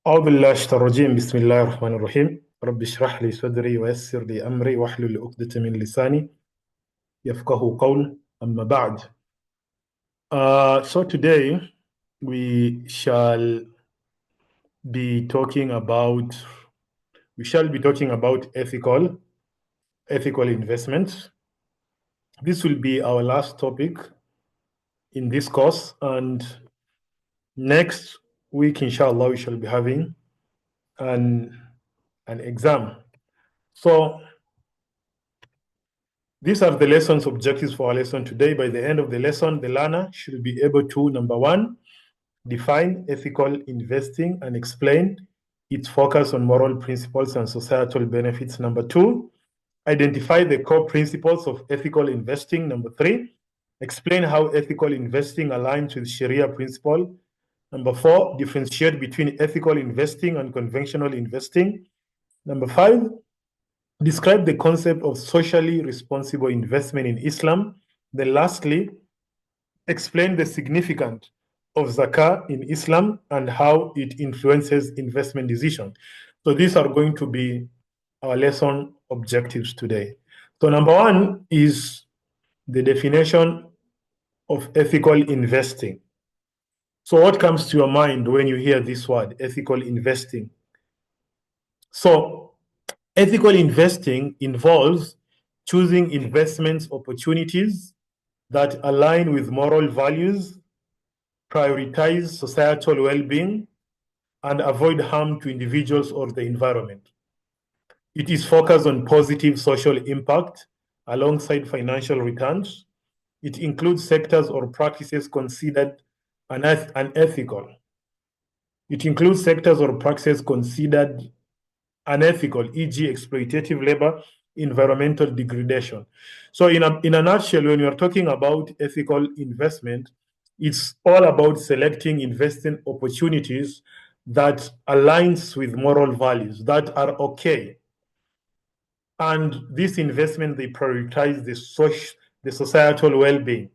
أعوذ بالله الشيطان الرجيم بسم الله الرحمن الرحيم رب اشرح لي صدري ويسر لي أمري واحلل عقدة من لساني يفقه قول أما بعد. So today we shall be talking about ethical investment. This will be our last topic in this course, and next week inshallah we shall be having an exam. So these are the lesson's objectives for our lesson today. By the end of the lesson, the learner should be able to, number one, define ethical investing and explain its focus on moral principles and societal benefits. Number two, identify the core principles of ethical investing. Number three, explain how ethical investing aligns with Sharia principle. Number four, differentiate between ethical investing and conventional investing. Number five, describe the concept of socially responsible investment in Islam. Then lastly, explain the significance of Zakat in Islam and how it influences investment decisions. So these are going to be our lesson objectives today. So number one is the definition of ethical investing. So what comes to your mind when you hear this word, ethical investing? So ethical investing involves choosing investment opportunities that align with moral values, prioritize societal well-being, and avoid harm to individuals or the environment. It is focused on positive social impact alongside financial returns. It includes sectors or practices considered unethical. It includes sectors or practices considered unethical, e.g., exploitative labor, environmental degradation. So, in a nutshell, when you're talking about ethical investment, it's all about selecting investing opportunities that aligns with moral values that are okay. And this investment, they prioritize the societal well-being.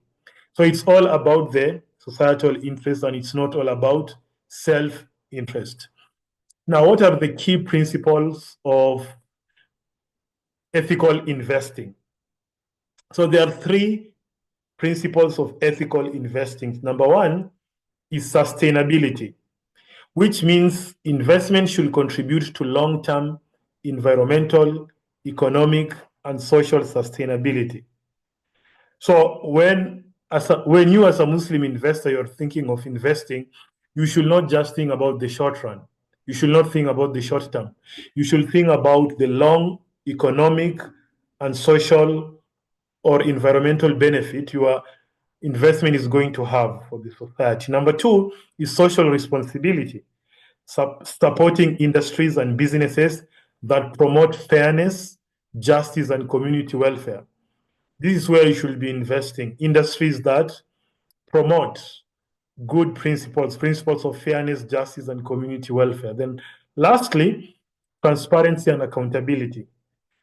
So it's all about the societal interest, and it's not all about self-interest. Now, what are the key principles of ethical investing? So there are three principles of ethical investing. Number one is sustainability, which means investment should contribute to long-term environmental, economic, and social sustainability. So when you as a Muslim investor, you're thinking of investing, you should not just think about the short run. You should not think about the short term. You should think about the long economic and social or environmental benefit your investment is going to have for the society. Number two is social responsibility, supporting industries and businesses that promote fairness, justice, and community welfare. This is where you should be investing. Industries that promote good principles of fairness, justice, and community welfare. Then, lastly, transparency and accountability.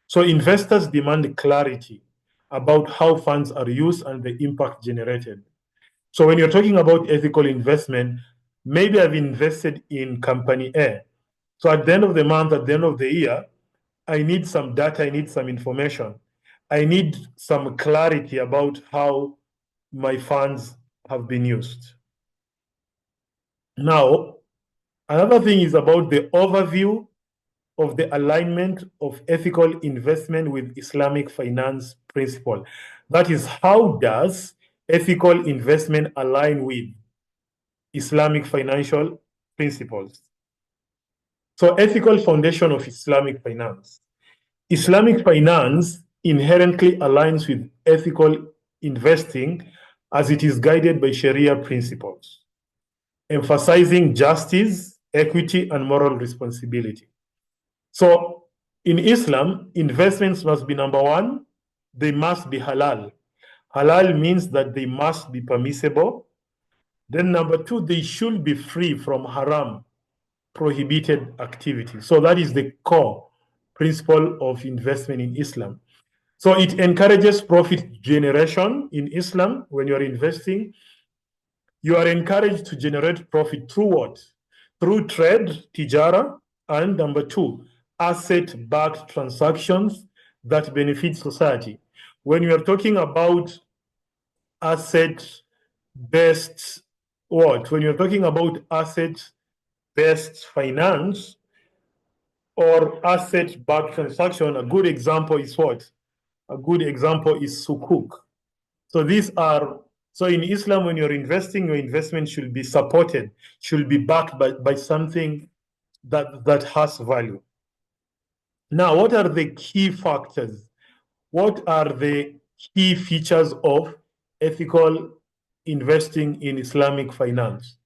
So, investors demand clarity about how funds are used and the impact generated. So, when you're talking about ethical investment, maybe I've invested in company A. So, at the end of the month, at the end of the year, I need some data, I need some information. I need some clarity about how my funds have been used. Now, another thing is about the overview of the alignment of ethical investment with Islamic finance principle. That is, how does ethical investment align with Islamic financial principles? So, ethical foundation of Islamic finance. Islamic finance inherently aligns with ethical investing as it is guided by Sharia principles, emphasizing justice, equity, and moral responsibility. So in Islam, investments must be number one, they must be halal. Halal means that they must be permissible. Then number two, they should be free from haram, prohibited activity. So that is the core principle of investment in Islam. So it encourages profit generation in Islam. When you are investing, you are encouraged to generate profit through what? through trade, tijara, and number two, asset-backed transactions that benefit society. When we are talking about asset-based what? When you're talking about asset-based finance or asset-backed transaction, a good example is what? A good example is sukuk. So these are, so in Islam, when you're investing, your investment should be supported, should be backed by something that has value. Now, what are the key factors? What are the key features of ethical investing in Islamic finance?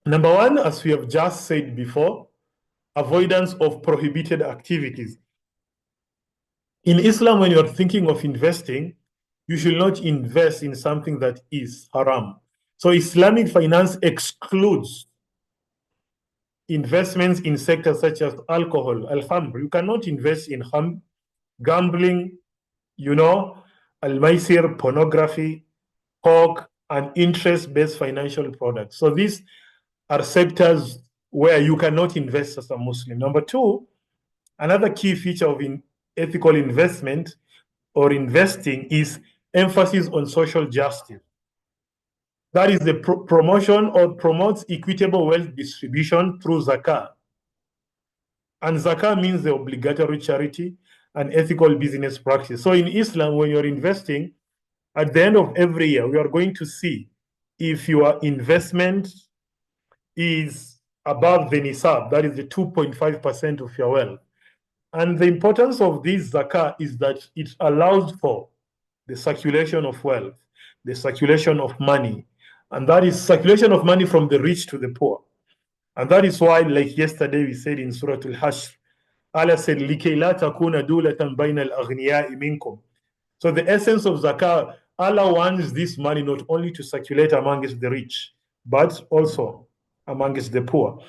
Number one, as we have just said before, avoidance of prohibited activities. In Islam, when you're thinking of investing, you should not invest in something that is haram. So Islamic finance excludes investments in sectors such as alcohol, al-khamr. You cannot invest in gambling, al-maisir, pornography, pork, and interest-based financial products. So these are sectors where you cannot invest as a Muslim. Number two, another key feature of ethical investment or investing is emphasis on social justice. That is the promotion or promotes equitable wealth distribution through Zakat. And Zakat means the obligatory charity and ethical business practice. So in Islam, when you're investing, at the end of every year, we are going to see if your investment is above the nisab, that is the 2.5% of your wealth. And the importance of this zakah is that it allows for the circulation of wealth, the circulation of money, and that is circulation of money from the rich to the poor. And that is why, like yesterday we said in Surah Al-Hashr, Allah said, لِكَيْ لَا تَكُونَ دُولَةً بَيْنَ الْأَغْنِيَاءِ مِنْكُمْ. So the essence of zakah, Allah wants this money not only to circulate amongst the rich, but also amongst the poor.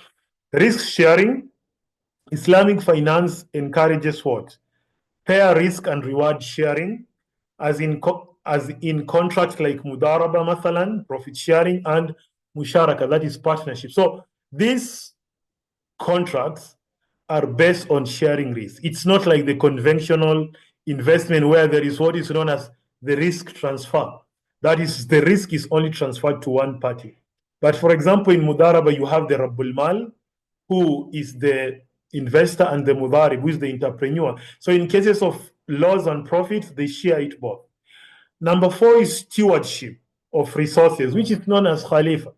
Risk sharing, Islamic finance encourages what? Fair risk and reward sharing, as in contracts like mudaraba, mathalan, profit sharing, and musharaka, that is partnership. So these contracts are based on sharing risk. It's not like the conventional investment where there is what is known as the risk transfer. That is, the risk is only transferred to one party. But for example, in mudaraba, you have the Rabbul Mal, who is the investor, and the mudarib, who is the entrepreneur. So in cases of loss and profits, they share it both. Number four is stewardship of resources, which is known as khalifa.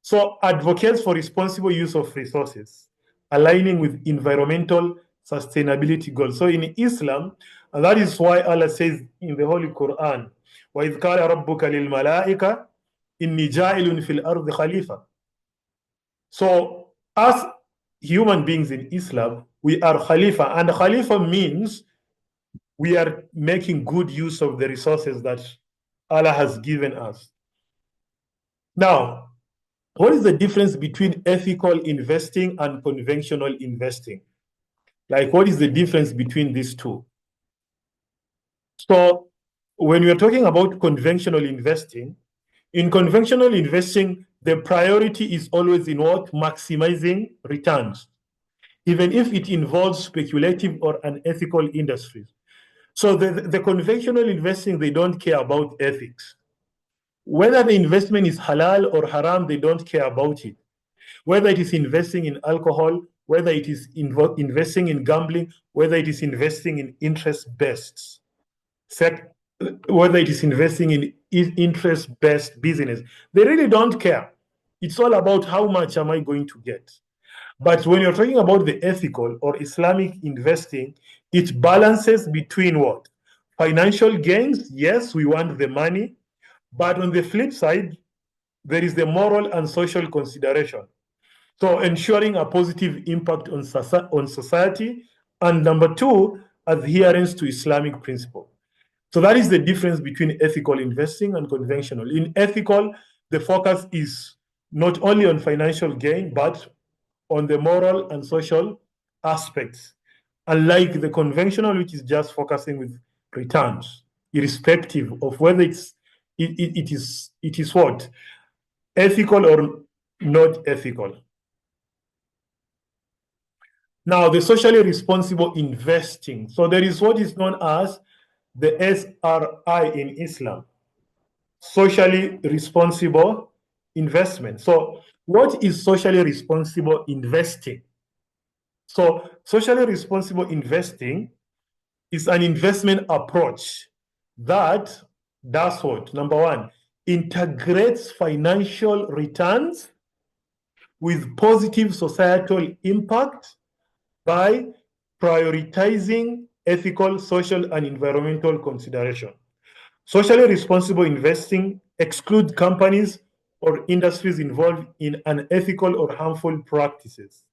So advocates for responsible use of resources, aligning with environmental sustainability goals. So in Islam, and that is why Allah says in the Holy Quran, وَإِذْ قَالَ رَبُّكَ لِلْمَلَائِكَةِ إِنِّي جَاعِلٌ فِي الْأَرْضِ خَلِيفَةً. So as human beings in Islam, we are khalifa, and khalifa means we are making good use of the resources that Allah has given us. Now, what is the difference between ethical investing and conventional investing? Like, what is the difference between these two? So, when we are talking about conventional investing, in conventional investing, the priority is always in what? Maximizing returns, even if it involves speculative or unethical industries. So the conventional investing, they don't care about ethics. Whether the investment is halal or haram, they don't care about it. Whether it is investing in alcohol, whether it is investing in gambling, whether it is investing in interest-based, whether it is investing in interest-based business, they really don't care. It's all about how much am I going to get. But when you're talking about the ethical or Islamic investing, it balances between what? Financial gains, yes, we want the money, but on the flip side, there is the moral and social consideration. So ensuring a positive impact on society, and number two, adherence to Islamic principle. So that is the difference between ethical investing and conventional. In ethical, the focus is not only on financial gain, but on the moral and social aspects, unlike the conventional, which is just focusing with returns, irrespective of whether it is what ethical not ethical. Now, the socially responsible investing. So there is what is known as the SRI in Islam, socially responsible investment. So what is socially responsible investing? So socially responsible investing is an investment approach that does what? Number one, integrates financial returns with positive societal impact by prioritizing ethical, social, and environmental consideration. Socially responsible investing excludes companies or industries involved in unethical or harmful practices.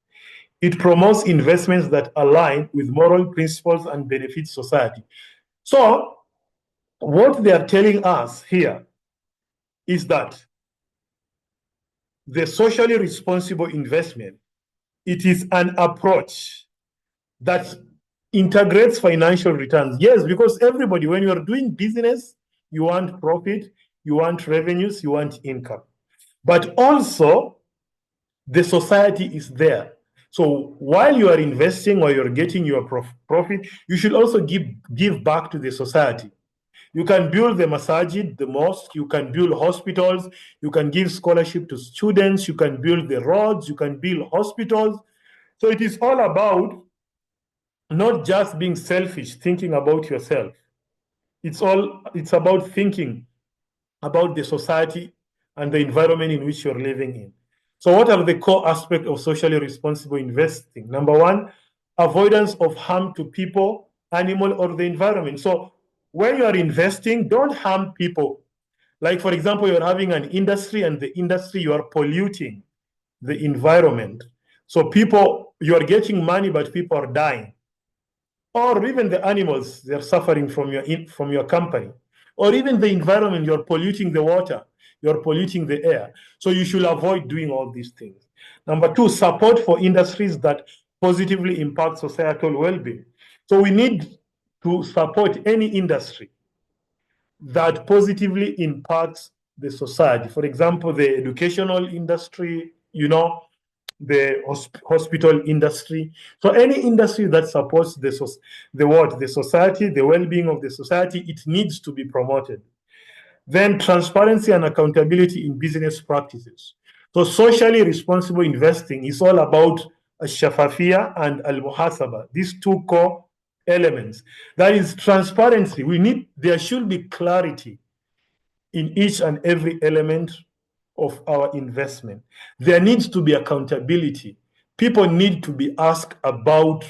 It promotes investments that align with moral principles and benefit society. So, what they are telling us here is that the socially responsible investment, it is an approach that integrates financial returns. Yes, because everybody, when you're doing business, you want profit, you want revenues, you want income. But also, the society is there. So while you are investing or you're getting your profit, you should also give back to the society. You can build the masajid, the mosque, you can build hospitals, you can give scholarship to students, you can build the roads, you can build hospitals. So it is all about not just being selfish, thinking about yourself. It's about thinking about the society and the environment in which you're living in. So what are the core aspects of socially responsible investing? Number one, avoidance of harm to people, animal, or the environment. So when you are investing, don't harm people. Like, for example, you're having an industry and the industry, you are polluting the environment. So people, you are getting money, but people are dying. Or even the animals, they're suffering from your company. Or even the environment, you're polluting the water, you're polluting the air. So you should avoid doing all these things. Number two, support for industries that positively impact societal well-being. So we need to support any industry that positively impacts the society. For example, the educational industry, the hospital industry. So any industry that supports the society, the well-being of the society, it needs to be promoted. Then transparency and accountability in business practices. So socially responsible investing is all about shafafia and al-muhasaba, these two core elements. That is transparency. There should be clarity in each and every element of our investment. There needs to be accountability. People need to be asked about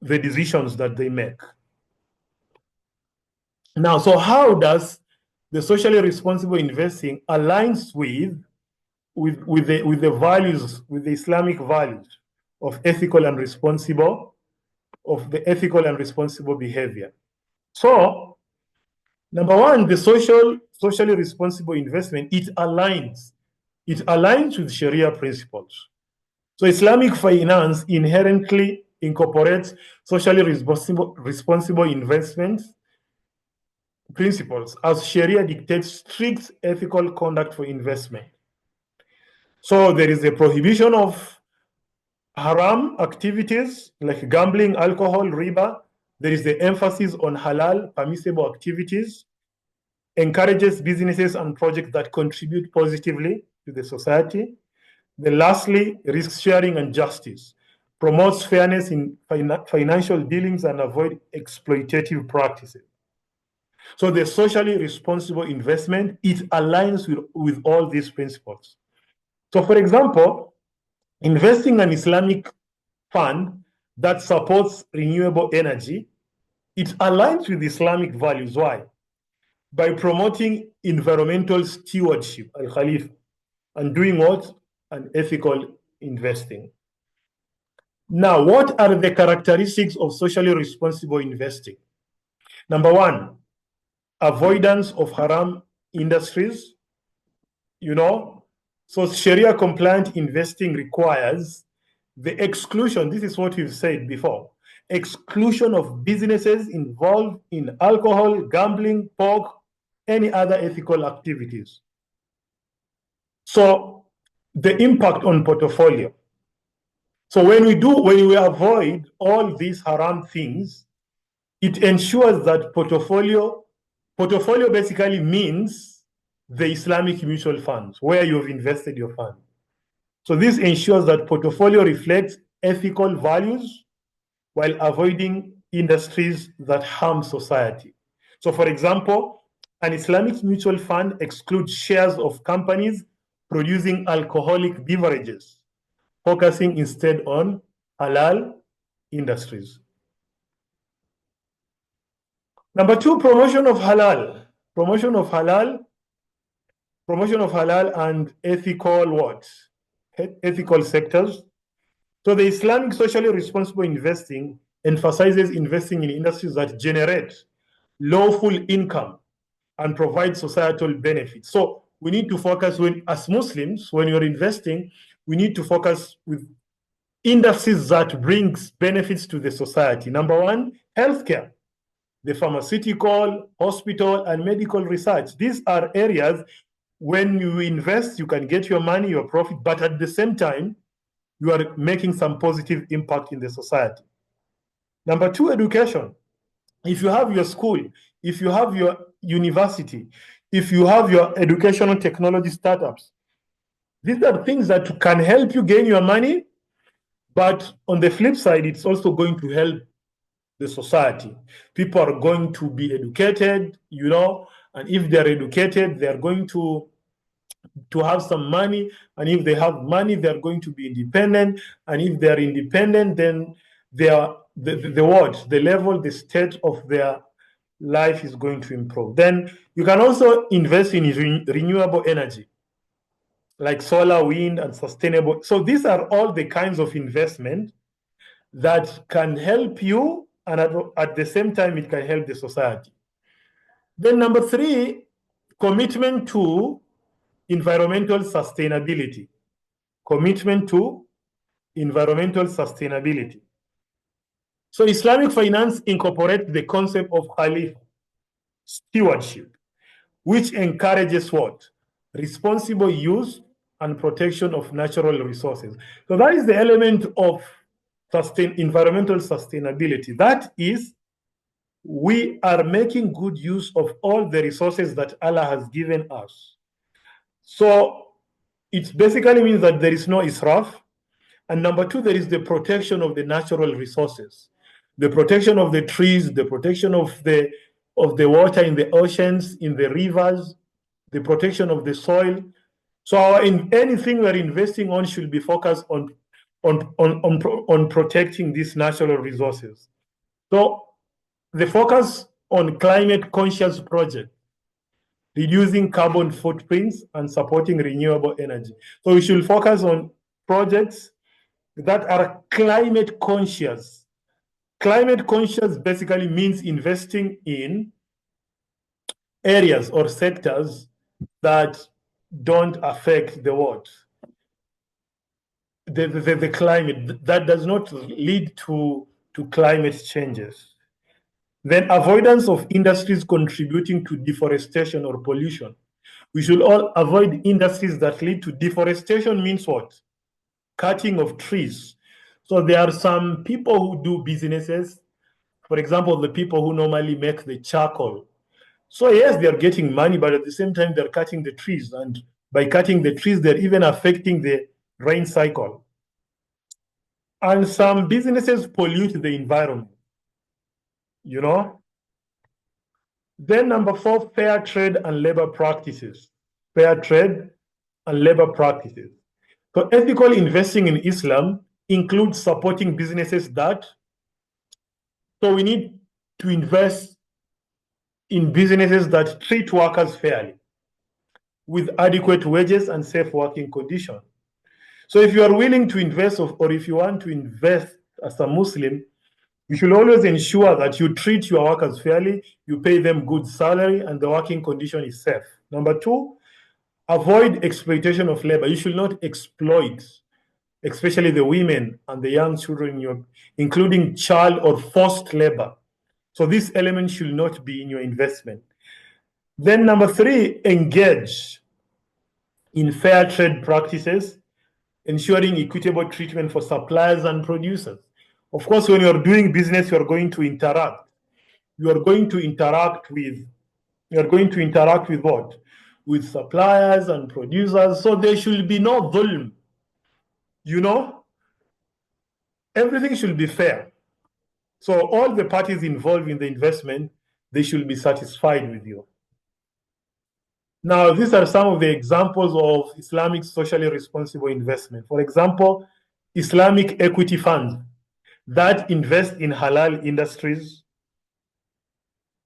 the decisions that they make. Now, so how does the socially responsible investing aligns with the values, with the Islamic values of ethical and responsible behavior? So, number one, the socially responsible investment, it aligns with Sharia principles. So Islamic finance inherently incorporates socially responsible investment principles as Sharia dictates strict ethical conduct for investment. So there is a prohibition of haram activities like gambling, alcohol, riba. There is the emphasis on halal, permissible activities, encourages businesses and projects that contribute positively to the society. Then lastly, risk sharing and justice promotes fairness in financial dealings and avoid exploitative practices. So the socially responsible investment, it aligns with all these principles. So for example, investing in an Islamic fund that supports renewable energy, it aligns with Islamic values. Why? By promoting environmental stewardship, al-Khalif, and doing what? An ethical investing. Now, what are the characteristics of socially responsible investing? Number one, avoidance of haram industries. So Sharia compliant investing requires the exclusion. This is what we've said before. Exclusion of businesses involved in alcohol, gambling, pork, any other ethical activities. So the impact on portfolio. So when we avoid all these haram things, it ensures that portfolio basically means the Islamic mutual funds where you've invested your fund. So this ensures that portfolio reflects ethical values while avoiding industries that harm society. So for example, an Islamic mutual fund excludes shares of companies producing alcoholic beverages, focusing instead on halal industries. Number two, promotion of halal. Promotion of halal and ethical what? Ethical sectors. So the Islamic socially responsible investing emphasizes investing in industries that generate lawful income and provide societal benefits. So we need to focus as Muslims, when you're investing, we need to focus with industries that brings benefits to the society. Number one, healthcare, the pharmaceutical, hospital, and medical research. These are areas when you invest, you can get your money, your profit, but at the same time, you are making some positive impact in the society. Number two, education. If you have your school, if you have your university, if you have your educational technology startups, these are things that can help you gain your money, but on the flip side, it's also going to help the society. People are going to be educated, and if they're educated, they're going to have some money, and if they have money, they're going to be independent, and if they're independent, then they are the level, the state of their life is going to improve. Then you can also invest in renewable energy like solar, wind, and sustainable. So these are all the kinds of investment that can help you, and at the same time it can help the society. Then number three, commitment to environmental sustainability. Commitment to environmental sustainability. So Islamic finance incorporates the concept of Khalifa, stewardship, which encourages what? Responsible use and protection of natural resources. So that is the element of environmental sustainability. That is, we are making good use of all the resources that Allah has given us. So it basically means that there is no israf. And number two, there is the protection of the natural resources, the protection of the trees, the protection of the water in the oceans, in the rivers, the protection of the soil. So in anything we're investing on should be focused on protecting these natural resources. So the focus on climate conscious projects, reducing carbon footprints, and supporting renewable energy. So we should focus on projects that are climate conscious. Climate conscious basically means investing in areas or sectors that don't affect the what? The climate, that does not lead to climate changes. Then avoidance of industries contributing to deforestation or pollution. We should all avoid industries that lead to deforestation. Means what? Cutting of trees. So there are some people who do businesses, for example, the people who normally make the charcoal. So yes, they're getting money, but at the same time, they're cutting the trees. And by cutting the trees, they're even affecting the rain cycle. And some businesses pollute the environment, Then number four, fair trade and labor practices. Fair trade and labor practices. So ethical investing in Islam includes supporting businesses so we need to invest in businesses that treat workers fairly with adequate wages and safe working conditions. So if you are willing to invest or if you want to invest as a Muslim, you should always ensure that you treat your workers fairly, you pay them good salary, and the working condition is safe. Number two, avoid exploitation of labor. You should not exploit, especially the women and the young children, including child or forced labor. So this element should not be in your investment. Then number three, engage in fair trade practices ensuring equitable treatment for suppliers and producers. Of course, when you're doing business, you're going to interact. You are going to interact with what? With suppliers and producers. So there should be no dhulm. Everything should be fair. So all the parties involved in the investment, they should be satisfied with you. Now, these are some of the examples of Islamic socially responsible investment. For example, Islamic equity funds that invest in halal industries.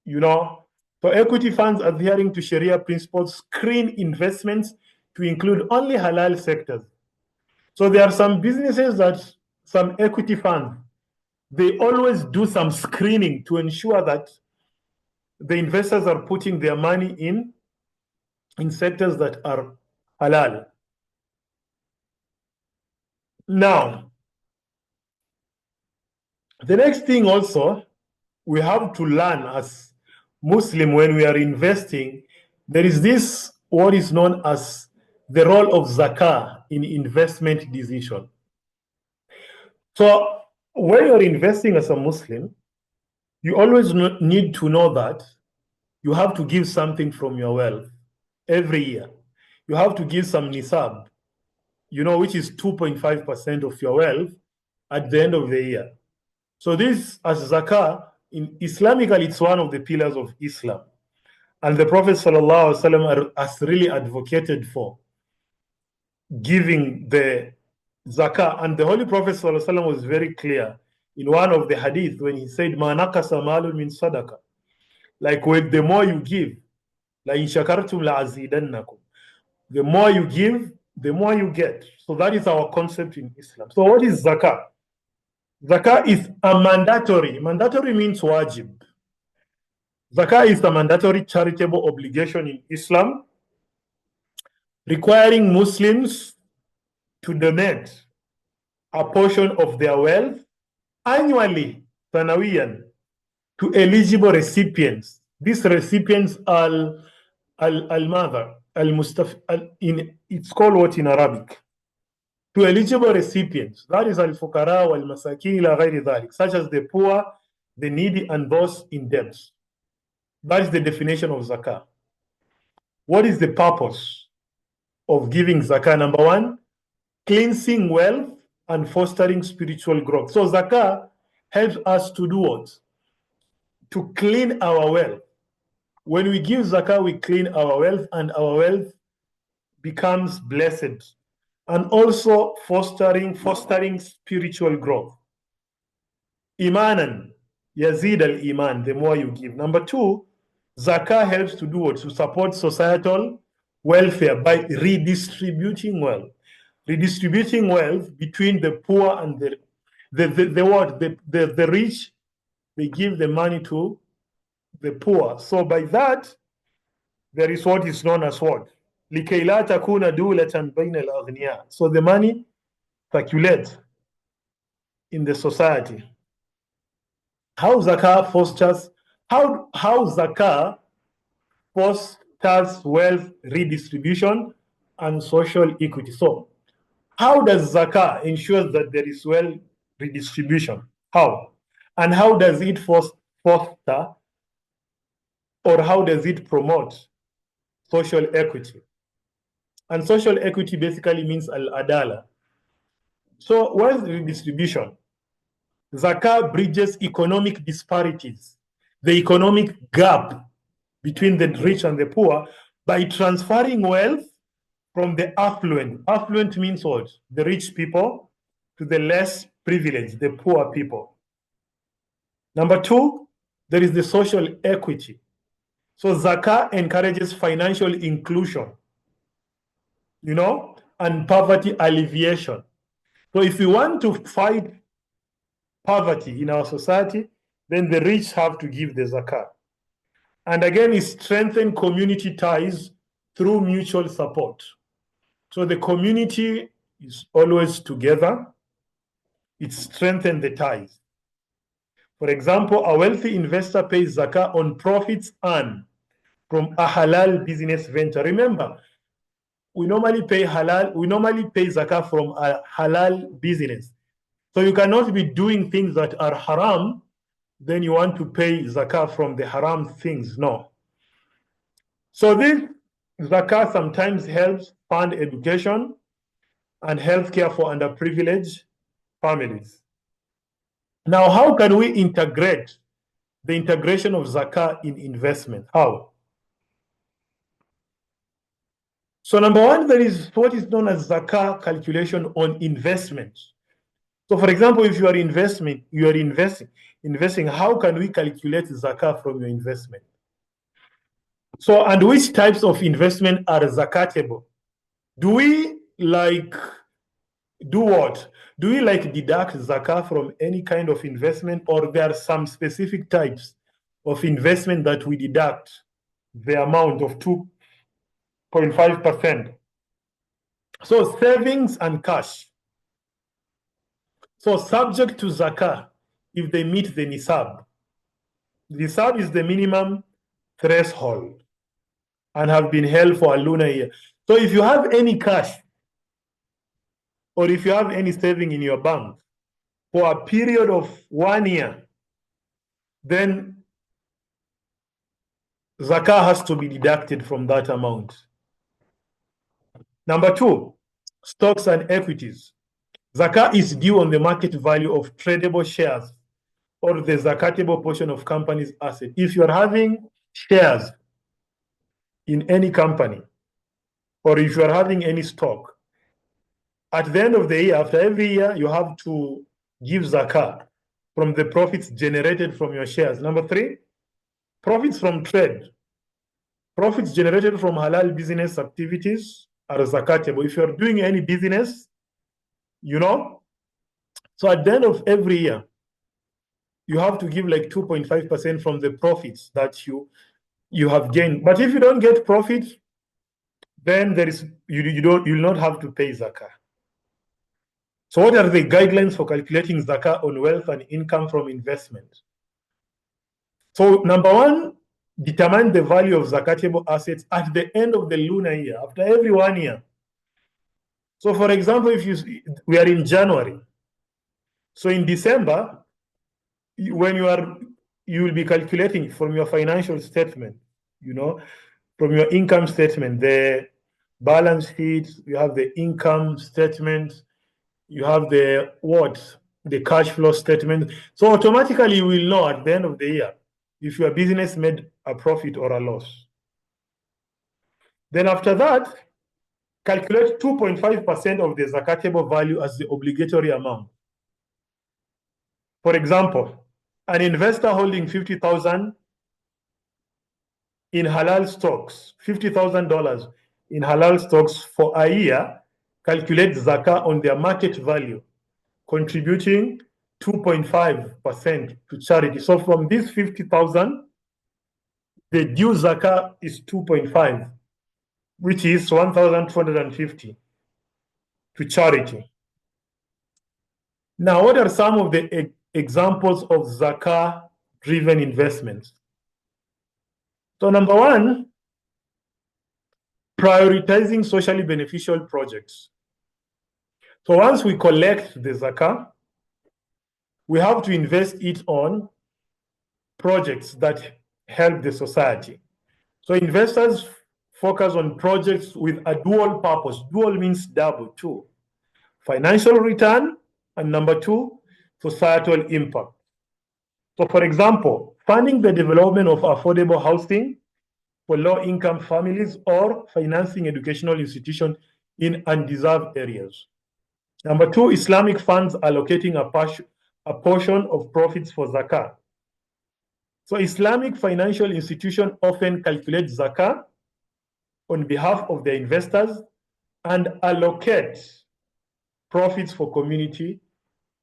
So equity funds adhering to Sharia principles screen investments to include only halal sectors. So there are some businesses some equity funds, they always do some screening to ensure that the investors are putting their money in sectors that are halal. Now, the next thing also, we have to learn as Muslim when we are investing, there is this, what is known as the role of zakah in investment decision. So when you're investing as a Muslim, you always need to know that you have to give something from your wealth every year. You have to give some nisab, which is 2.5% of your wealth at the end of the year. So this, as zakah, in Islamically, it's one of the pillars of Islam. And the Prophet ﷺ has really advocated for giving the zakah. And the Holy Prophet ﷺ was very clear in one of the hadith when he said, "Ma nakasa malun min sadaqah." Like, the more you give, la in shakartum la azidannakum. The more you give, the more you get. So that is our concept in Islam. So what is zakah? Zakah is a mandatory. Mandatory means wajib. Zakah is a mandatory charitable obligation in Islam, requiring Muslims to donate a portion of their wealth annually, sanawiyan, to eligible recipients. These recipients are al-mother, it's called what in Arabic? To eligible recipients. That is al-fuqara wal-masakin ila ghayri dhalik, such as the poor, the needy, and those in debt. That is the definition of zakah. What is the purpose of giving zakah? Number one, cleansing wealth and fostering spiritual growth. So zakah helps us to do what? To clean our wealth. When we give zakah, we clean our wealth, and our wealth becomes blessed. And also fostering spiritual growth. Imanan, yazid al-iman, the more you give. Number two, zakah helps to do what? To support societal welfare by redistributing wealth. Redistributing wealth between the poor and the rich. They give the money to the poor. So by that, there is what is known as what? لِكَيْ لَا تَكُونَ دُولَةً بَيْنَ الْأَغْنِيَاءِ. So the money circulates in the society. How zakah fosters wealth redistribution and social equity. So how does zakah ensure that there is wealth redistribution? How? And how does it foster, or how does it promote social equity? And social equity basically means al-adala. So wealth redistribution, zakah bridges economic disparities, the economic gap between the rich and the poor, by transferring wealth from the affluent. Affluent means what? The rich people, to the less privileged, the poor people. Number two, there is the social equity. So zakah encourages financial inclusion, and poverty alleviation. So if we want to fight poverty in our society, then the rich have to give the zakah. And again, it strengthens community ties through mutual support. So the community is always together. It strengthens the ties. For example, a wealthy investor pays zakah on profits earned from a halal business venture. Remember, we normally pay zakah from a halal business. So you cannot be doing things that are haram, then you want to pay zakah from the haram things. No. So this zakah sometimes helps fund education and healthcare for underprivileged families. Now, how can we integrate the integration of zakah in investment? How? So number one, there is what is known as zakah calculation on investment. So for example, if you are investing, how can we calculate zakah from your investment? So, and which types of investment are zakatable? Do we do what? Do we deduct zakah from any kind of investment, or there are some specific types of investment that we deduct the amount of 2.5%? So savings and cash. So subject to zakah if they meet the nisab. The nisab is the minimum threshold and have been held for a lunar year. So if you have any cash or if you have any saving in your bank for a period of 1 year, then zakah has to be deducted from that amount. Number two, stocks and equities. Zakah is due on the market value of tradable shares or the zakatable portion of company's asset. If you're having shares in any company, or if you're having any stock, at the end of the year, after every year, you have to give zakah from the profits generated from your shares. Number three, profits from trade. Profits generated from halal business activities are zakatable. If you're doing any business, so at the end of every year, you have to give 2.5% from the profits that you have gained. But if you don't get profit, then you'll not have to pay zakah. So what are the guidelines for calculating zakah on wealth and income from investment? So number one, determine the value of zakatable assets at the end of the lunar year, after every 1 year. So for example, we are in January. So in December, when you will be calculating from your financial statement, from your income statement, the balance sheet, you have the income statement, you have the cash flow statement. So automatically you will know at the end of the year if your business made a profit or a loss. Then after that, calculate 2.5% of the zakatable value as the obligatory amount. For example, an investor holding 50,000 in halal stocks, $50,000 in halal stocks for a year, calculate zakah on their market value, contributing 2.5% to charity. So from this 50,000, the due zakah is 2.5, which is 1,250 to charity. Now, what are some of the examples of zakah-driven investments? So number one, prioritizing socially beneficial projects. So once we collect the zakah, we have to invest it on projects that help the society. So investors focus on projects with a dual purpose. Dual means double, too. Financial return, and number two, societal impact. So for example, funding the development of affordable housing for low-income families or financing educational institutions in undeserved areas. Number two, Islamic funds allocating a portion of profits for zakah. So Islamic financial institutions often calculate zakah on behalf of their investors and allocate profits for community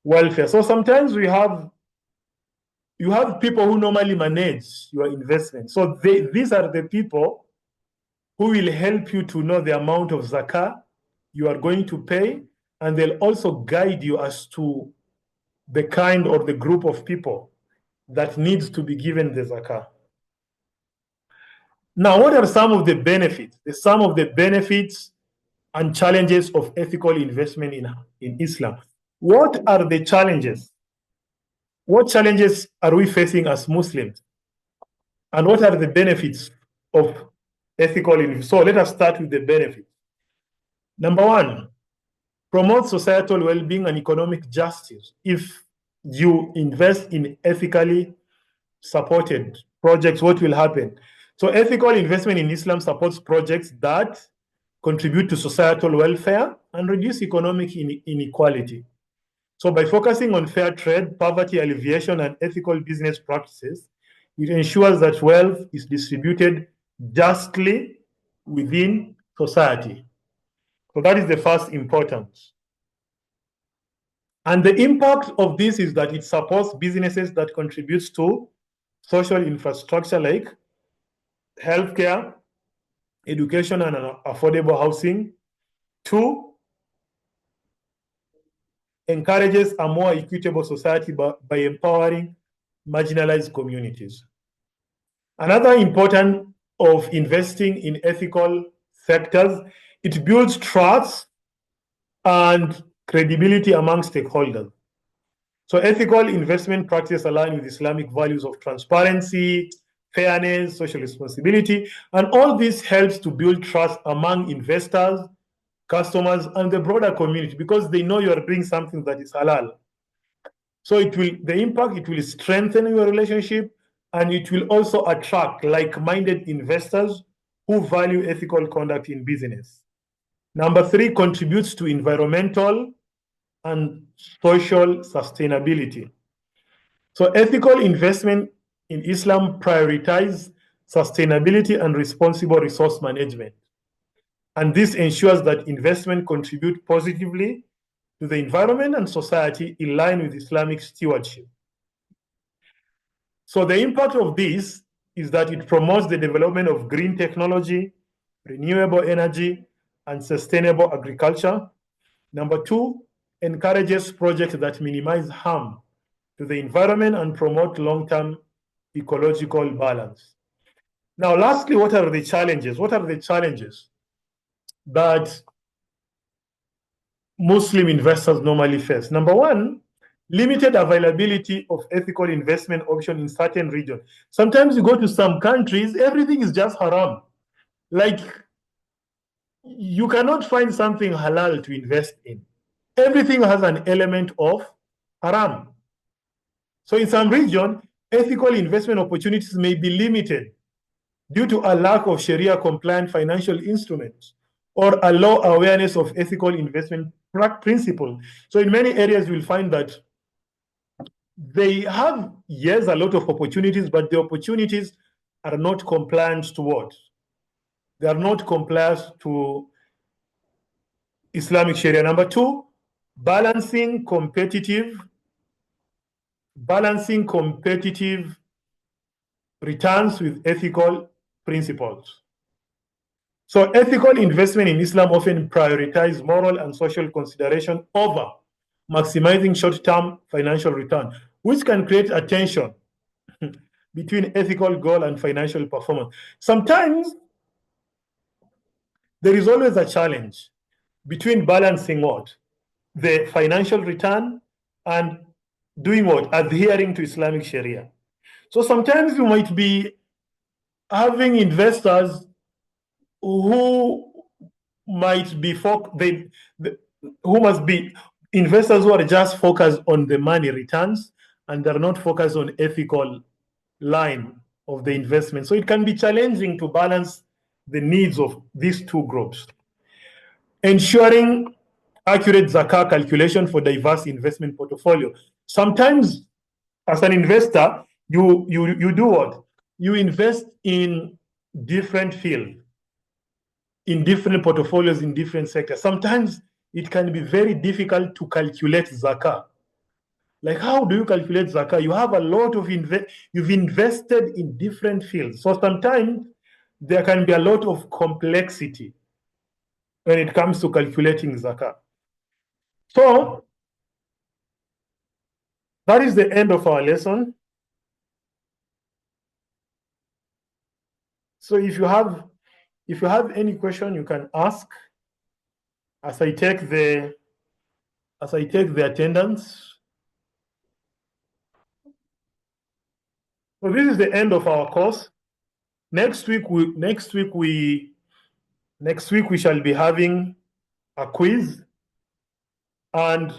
welfare. So sometimes you have people who normally manage your investment. So these are the people who will help you to know the amount of zakah you are going to pay, and they'll also guide you as to the kind or the group of people that needs to be given the zakah. Now, what are some of the benefits? Some of the benefits and challenges of ethical investment in Islam. What are the challenges? What challenges are we facing as Muslims? And what are the benefits of ethical investment? So let us start with the benefits. Number one, promote societal well-being and economic justice. If you invest in ethically supported projects, what will happen? So ethical investment in Islam supports projects that contribute to societal welfare and reduce economic inequality. So by focusing on fair trade, poverty alleviation, and ethical business practices, it ensures that wealth is distributed justly within society. So that is the first importance. And the impact of this is that it supports businesses that contributes to social infrastructure like healthcare, education, and affordable housing. Two, encourages a more equitable society by empowering marginalized communities. Another important of investing in ethical sectors, it builds trust and credibility among stakeholders. So ethical investment practices align with Islamic values of transparency, fairness, social responsibility, and all this helps to build trust among investors, customers, and the broader community because they know you are doing something that is halal. So it will strengthen your relationship, and it will also attract like-minded investors who value ethical conduct in business. Number three, contributes to environmental and social sustainability. So ethical investment in Islam prioritize sustainability and responsible resource management. And this ensures that investment contribute positively to the environment and society in line with Islamic stewardship. So the impact of this is that it promotes the development of green technology, renewable energy, and sustainable agriculture. Number two, encourages projects that minimize harm to the environment and promote long-term ecological balance. Now, lastly, what are the challenges? What are the challenges that Muslim investors normally face? Number one, limited availability of ethical investment options in certain regions. Sometimes you go to some countries, everything is just haram. Like, you cannot find something halal to invest in. Everything has an element of haram. So in some region, ethical investment opportunities may be limited due to a lack of Sharia compliant financial instruments or a low awareness of ethical investment principles. So in many areas, you will find that they have, yes, a lot of opportunities, but the opportunities are not compliant to what? They are not compliant to Islamic Sharia. Number two, balancing competitive returns with ethical principles. So ethical investment in Islam often prioritize moral and social consideration over maximizing short-term financial return, which can create a tension between ethical goal and financial performance. Sometimes there is always a challenge between balancing what? The financial return and doing what? Adhering to Islamic Sharia. So sometimes you might be having investors who might be who must be investors who are just focused on the money returns and they're not focused on ethical line of the investment. So it can be challenging to balance the needs of these two groups. Ensuring accurate Zakat calculation for diverse investment portfolio. Sometimes as an investor, you do what? You invest in different fields, in different portfolios, in different sectors. Sometimes it can be very difficult to calculate Zakah. Like, how do you calculate Zakah? You have a lot of you've invested in different fields. So sometimes there can be a lot of complexity when it comes to calculating Zakah. So that is the end of our lesson. So if you have any question, you can ask. as I take the attendance. So this is the end of our course. Next week we shall be having a quiz, and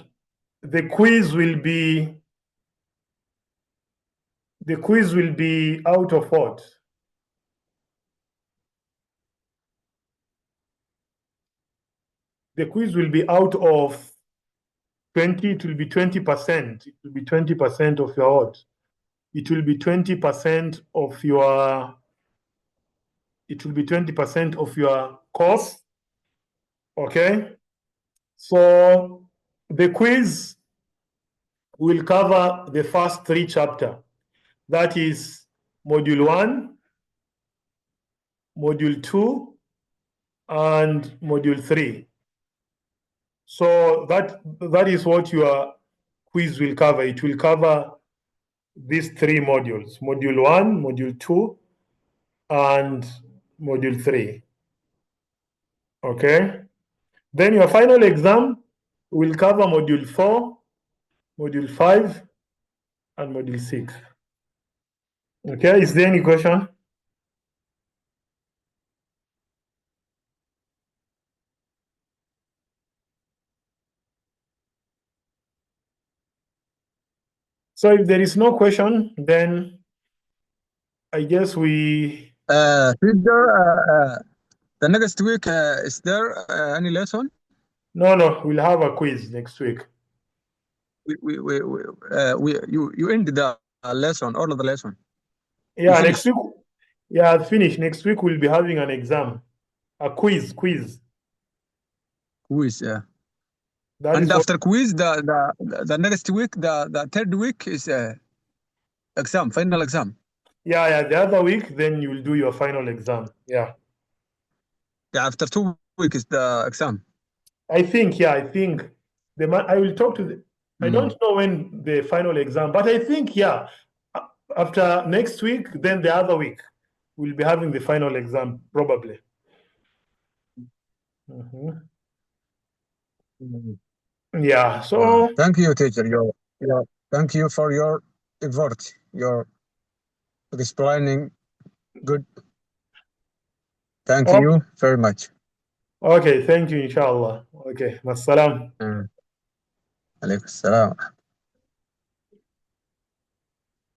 the quiz will be out of what? The quiz will be out of 20. It will be 20%. It will be 20% of your what? It will be 20% of your. It will be 20% of your course. Okay. So the quiz will cover the first 3 chapters. That is Module 1, Module 2, and Module 3. So that is what your quiz will cover. It will cover these 3 modules: Module 1, Module 2, and Module 3. Okay. Then your final exam will cover Module 4, Module 5, and Module 6. Okay. Is there any question? So if there is no question, then I guess we. Teacher, the next week, is there any lesson? No, we'll have a quiz next week. You end the lesson, all of the lesson. Yeah, next week. Yeah, finished. Next week we'll be having an exam, a quiz. Quiz, yeah. That and is after quiz, the next week, the third week is exam, final exam. Yeah. The other week, then you will do your final exam. Yeah. Yeah, after 2 weeks is the exam. I think I will talk to the. I don't know when the final exam, but I think after next week, then the other week, we'll be having the final exam probably. Yeah. So thank you, teacher. Thank you for your effort. Your explaining good. Thank you very much. Okay, thank you, inshallah. Okay, Assalam. Alaikum salam.